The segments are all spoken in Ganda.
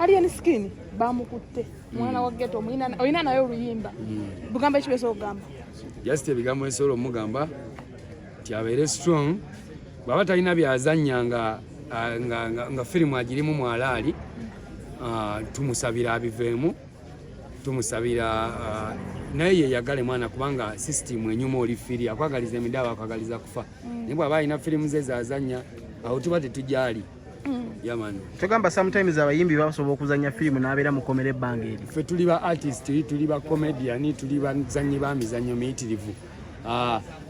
Alien Skin bamukutte mwana wa ghetto oyina nayo oluyimba bugamba ekibeso ogamba just ebigambo ensolo mugamba tiabeere strong baba talina byazanya nga firimu agirimu mwalaali tumusabira abiveemu tumusabira naye yeyagale mwana kubanga system enyuma olifiri akwagaliza emidawa akwagaliza kufa naye bw'aba alina firimu ze zazanya awo tuba tetujali yamani tugamba sometimes abayimbi basobola okuzanya firimu n'abeera mukomera ebbanga eri ffe tuli ba artist tuli ba comedian tuli bazanyi b'amizannyo miyitirivu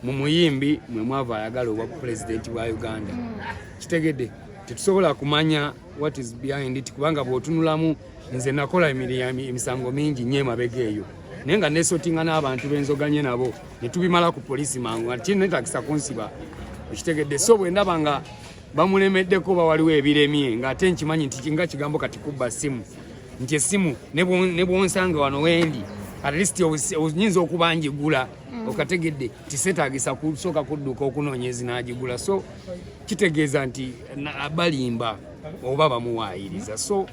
mu muyimbi mwe mwava ayagala obwa president wa Uganda kitegedde tetusobola kumanya what is behind it kubanga bw'otunulamu nze nakola emisango mingi nnyo emabega eyo naye nga nesotinga n'abantu benzoganye nabo ne tubimala ku polisi mangu nga kinetagisa kunsiba ekitegedde so bwe ndaba nga bamulemeddeko bawaliwo ebiremye ng'ate nkimanyi nti nga kigambo kati kubba simu nti essimu ne bwonsanga wano wendi at least oyinza okuba njigula okategedde tiseetagisa kusooka kudduka okunoonyezi n'agigula so kitegeeza nti balimba oba bamuwaayiriza so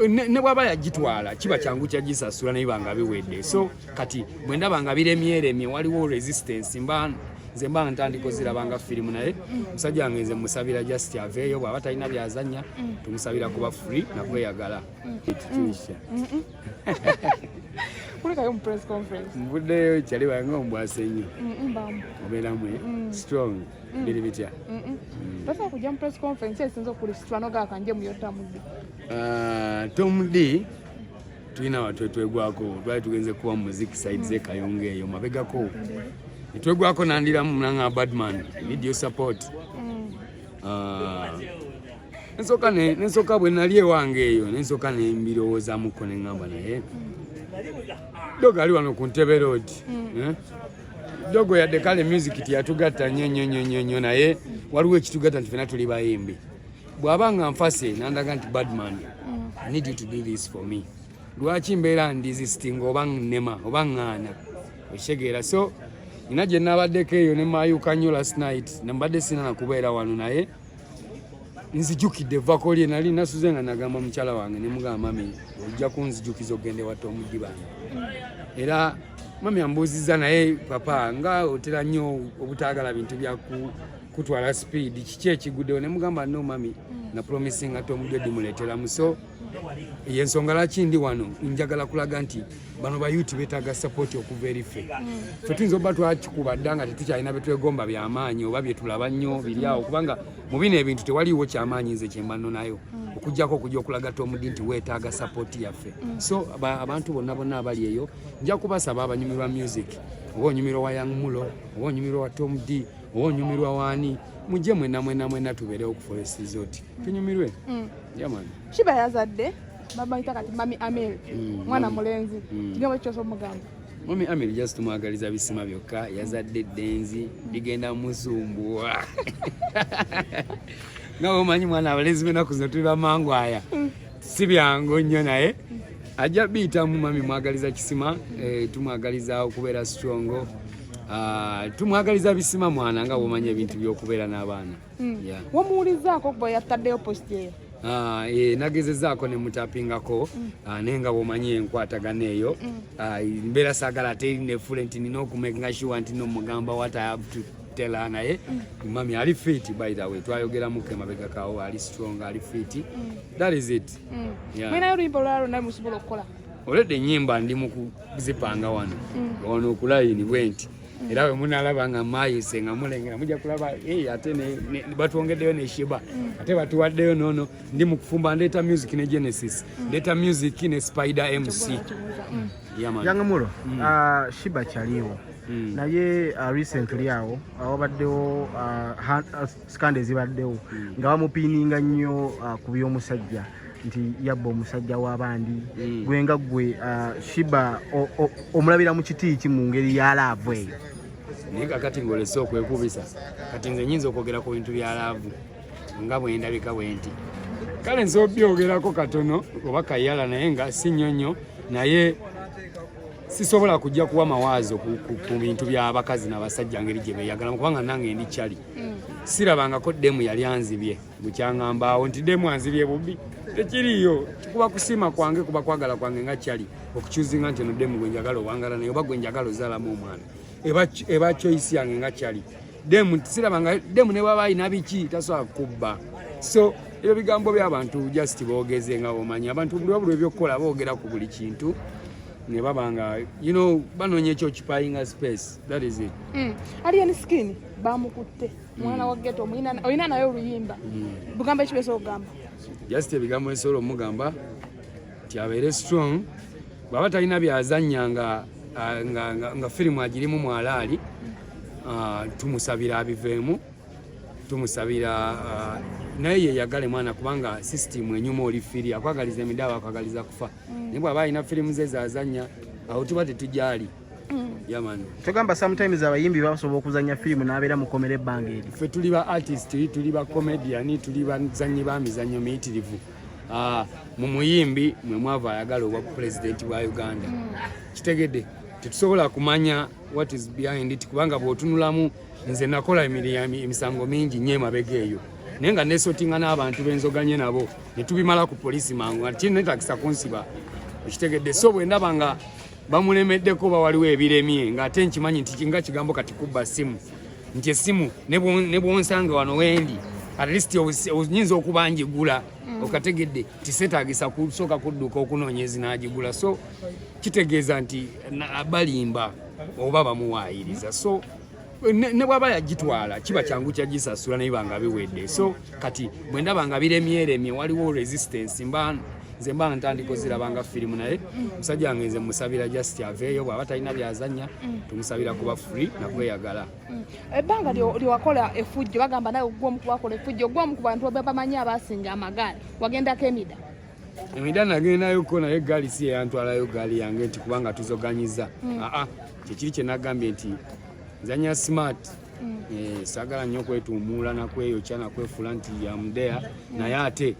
ne bwaba yagitwala kiba kyangu kyagisasula naye banga biwedde so kati bwe ndaba nga biremyeremye waliwo resistance nze mba ntandiko zirabanga firimu naye musajja wange nze musabira just aveeyo bw'aba talina byazanya tumusabira kuba free nakweyagala kulekayo mu press conference mvuddeyo kyali bange ombwase nnyo obeeramu strong biri bitya tosobola kujja mu press conference esinza okulisitwano gakanje muyotamudde Tom D tulina watwetwegwako twali tugenze kuba muziki side ze Kayonga eyo mabegako netwegwako nandiramu mulanga Badman need your support nensoka bwe nali ewange eyo nensoka nembirowoozamuko neŋŋamba naye dogo ali wano ku Ntebe Road dogo yadde kale music tiyatugatta nnyo naye waliwo ekitugatta nti fena tuli bayimbi bw'aba nga nfase nandaga nti Badman I need you to do this for me lwaki mbeera ndizisitinga oba nnema oba ŋŋaana okitegeera so nina gye nnabaddeko eyo ne mayuka nnyo last night nambadde sina nakubeera wano naye nzijukidde evako lye nali nasuze nga nagamba mukyala wange ne mugamba mami ojja kunzijukiza ogende watta omuddi bange era mami ambuuzizza naye papa nga otera nnyo obutaagala bintu bya kutwala speed kiki ekiguddewo ne mugamba no mami na promising ate omuddi dimuleeteramu so yensonga laki ndi wano njagala kulaga nti bano bayuti beetaaga support okuva eri ffe ffe tuyinza oba twakikuba dda nga tetukyalina betwegomba byamaanyi oba byetulaba nnyo biri awo kubanga mu bino ebintu tewaliiwo kyamaanyi nze kyembanno nayo okugjako okujja okulaga omuddi nti weetaaga support yaffe so abantu bonna abali eyo nja kubasaba abanyumirwa music oba onyumirwa wa Young Mulo oba onyumirwa wa Tom D oba onyumirwa waani mujje mwena tubeerewo ku Forest Resort tunyumirwe jamani Shiba yazadde babayita kati mami Amel mwana mulenzi kigambo kyose omugamba mami Amel just tumwagaliza bisima byokka yazadde denzi ligenda musumbuwa nawe omanyi mwana abalenzi benaku zino tuli bamangu aya si byangu nnyo naye ajja biyitamu mami mwagaliza kisima tumwagaliza okubeera strongo tumwagaliza bisima mwana nga bwomanya ebintu by'okubeera n'abaana wamuwulizaako bwe yataddeyo post eyo nagezezaako ne mutapingako naye nga bwomanye enkwatagana eyo mbeera saagala ate nefule nti nina okumakinga sure nti nomugamba what I have to tell her naye mami ali fit by the way twayogeramuko emabega kawo ali strong ali fit that is it mwinayo oluyimba olwala naye musobola okukola oledde ennyimba ndi mu kuzipanga wano ono okulayini bwe nti era we munalaba nga mayise nga mulengera mujja kulaba ate batwongeddeyo ne Shiba ate batuwaddeyo nono ndi mu kufumba ndeeta music ne Genesis ndeeta music ne Spider MC Young Mulo Shiba kyaliwo naye recently awo wabaddewo scandals zibaddewo nga bamupiininga nnyo ku by'omusajja nti yabba omusajja w'abandi gwe nga gwe Shiba omulabira mu kiti ki mu ngeri ya laavu eyo naye kakati ng'olese okwekubisa kati nze nyinza okwogera ku bintu bya laavu nga bwe ndabika bwe nti kale nze obyogerako katono oba kayala naye nga si nnyonnyo naye sisobola kujja kuwa mawazo ku bintu by'abakazi n'abasajja ngeri gye beeyagala kubanga nange ndi kyali sirabangako demu yali anzibye bukyangambaawo nti demu anzibye bubi tekiriyo kuba kusima kwange kuba kwagala kwange nga kyali okukyuzinga nti no demu gwenjagala obangala naye oba gwenjagala ozaalamu omwana eba choice yange nga kyali demu sirabanga demu ne bwaba alina biki tasobola kubba so ebyo bigambo by'abantu just boogeze nga omanyi abantu buli wabula ebyokukola boogera ku buli kintu ne babanga banoonya ekyo kipayinga space that is it. Alien Skin bamukutte mwana wa ghetto oyina naye oluyimba bugamba ekibeso ogamba just ebigambo ebisobola omugamba nti abeere strong bw'aba talina byazannya nga firimu agirimu mwalaali tumusabira abiveemu tumusabira naye yeyagale mwana kubanga system enyuma oli firi akwagaliza emidaawo akwagaliza kufa naye bw'aba alina firimu ze zazannya awo tuba tetujali yamani togamba sometimes abayimbi basobola okuzannya firimu n'abeera mukomera ebbanga eri ffe tuli ba artist tuli ba comedian tuli bazannyi ba mizannyo miyitirivu mu muyimbi mwe mwava ayagala obwa president wa Uganda kitegedde tetusobola kumanya what is behind it kubanga bw'otunulamu nze nakola emisango mingi nnyo emabega eyo naye nga nesotinga n'abantu benzoganye nabo ne tubimala ku polisi mangu ati netagisa kunsiba ekitegedde so bwe ndaba nga bamulemeddeko bawaliwo ebiremye ng'ate nkimanyi nti nga kigambo kati kubba simu nti essimu ne bwonsanga wano wendi at least nyinza okuba njigula okategedde tisetagisa kusooka kudduka okunoonyezi n'agigula so kitegeeza nti balimba oba bamuwaayiriza so ne bwaba yagitwala kiba kyangu kyagisasula naye banga biwedde so kati bwe ndaba nga biremyeremye waliwo resistance nze mba ntandiko zirabanga firimu naye musajja wange nze musabira just aveeyo bw'aba talina byazannya tumusabira kuba free nakweyagala ebbanga lyewakola efujjo bagamba naye ogw'omu kubakola efujjo ogw'omu ku bantu bamanyi abasinga amagaali wagendako emida nagendayoko naye egaali si eyantwalayo gaali yange nti kubanga tuzoganyiza kyekiri kye nagambye nti nzanya smart saagala nnyo okwetuumuula nakweyokya nakwefuula nti yamudeya naye ate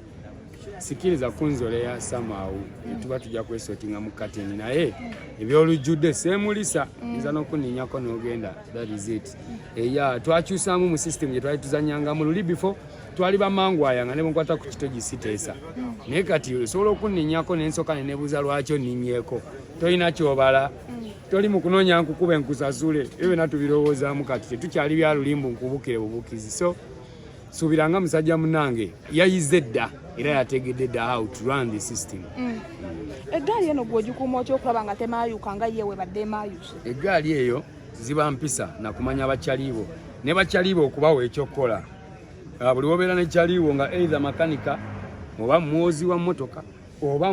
sikiriza kunzoleya samaawo tuba tujja kwesotinga mu kateni naye ebyolujjudde seemulisa nza n'okunninyako n'ogenda that is it twakyusaamu mu system gye twali tuzanyangamu luli before twali bamangwaya nga ne bunkwata ku kito gisiteesa naye kati osobola okunninyako nensooka ne nebuuza lwaki onninyeeko tolina kyobala toli mu kunoonya nkukuba enkusasule ebyo byonna tubirowoozaamu kati tetukyali bya lulimbu nkubukire bubukizi so suubiranga musajja munange yayize dda era yategedde dda how to run the system. Eggaali eno bw'ogikuuma okyokulaba nga temaayuka nga ye webadde emaayuse eggaali eyo ziba mpisa nakumanya bakyaliibo ne bakyaliibo okubawa ekyokukola buli wobeera nekyaliiwo nga either makanika oba muwozi wa mmotoka oba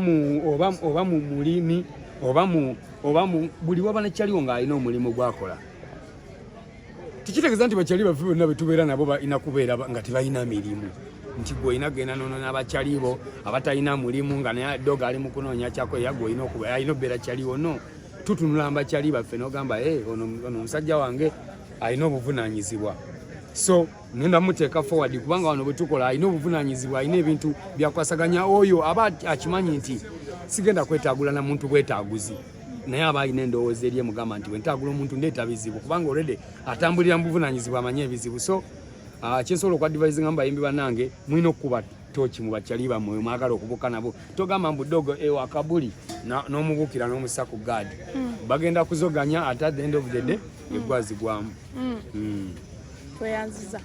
mu mulimi oba buli waba nekyaliiwo ng'alina omulimu gwakola tikitegeeza nti bakyali baffe bonna betubeera nabo balina kubeera nga tebalina mirimu nti gwe olina genda n'abakyaliibo abatalina mulimu nga naye doga ali mu kunoonya kyako era gwe olina obeera kyaliiwo no tutunula bakyali baffe n'ogamba ono omusajja wange alina obuvunaanyizibwa so ngenda muteeka forward kubanga wano bwe tukola alina obuvunaanyizibwa alina ebintu byakwasaganya oyo aba akimanyi nti sigenda kwetaagula na muntu bwetaaguzi naye aba alina endowooza eri emugamba nti wentaagula omuntu ndeeta bizibu kubanga olwedde atambulira mu buvunaanyizibwa amanye ebizibu so kyensobola okwadvisinga mubayimbi bannange mulina okukuba tooki mu bakyali bammwe mwagala okubuuka nabo togamba mbudogo ewa kabuli n'omubuukira n'omussa ku gaadi bagenda kuzoganya at the end of the day eggwazigwamu tweyanziza